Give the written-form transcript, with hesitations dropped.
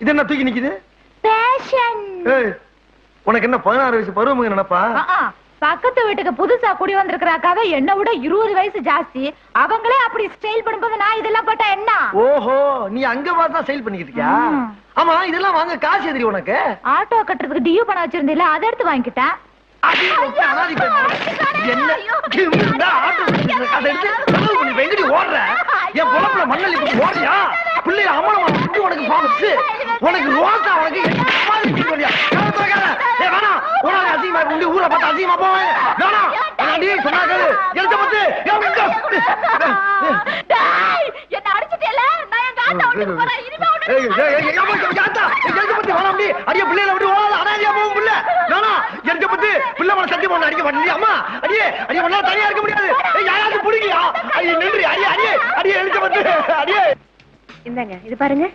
இது என்ன தூக்கி நிக்குது? உனக்கு என்ன 16 வயசு பருவம் நினைப்பா? பக்கத்து வீட்டுக்கு புதுசா குடி வந்திருக்கிறாக்காக என்ன விட 20 வயசு ஜாஸ்தி. அவங்களே அப்படி ஸ்டைல் பண்ணும்போது நான் இதெல்லாம் போட்டா என்ன? ஓஹோ, நீ அங்க பார்த்தா ஸ்டைல் பண்ணிக்கிட்டு இருக்கியா? ஆமா, இதெல்லாம் வாங்க காசு எதிரி உனக்கு? ஆட்டோ கட்டுறதுக்கு டியூ பணம் வச்சிருந்தீல, அதை எடுத்து வாங்கிட்டேன். என் பொழப்புல மண்ணல் இப்படி ஓடுறியா? பிள்ளைய அமலமா உனக்கு பாவத்து, உனக்கு ரோசா, உனக்கு அசிங்கமா உண்டு. ஊரை பார்த்து அசிங்கமா போவேன். சொன்னாங்க என்ன அடிச்சுட்டேல, நான் எங்க ஆட்டோ ஓட்டிட்டு போறேன். இனிமே அடியே பிள்ளைல விட்டு ஓடாத, அனாதியா போகும் பிள்ளை. எனக்கு பத்தி பிள்ளை மேல சத்தியம் பண்ண அடிக்க மாட்டேன். அம்மா அடியே அடியே ஒன்னால தனியா இருக்க முடியாது. யாராவது பிடிக்கியா? அடியே நின்று அடியே அடியே அடியே எழுக்க பத்து அடியே. இந்தாங்க இது பாருங்க.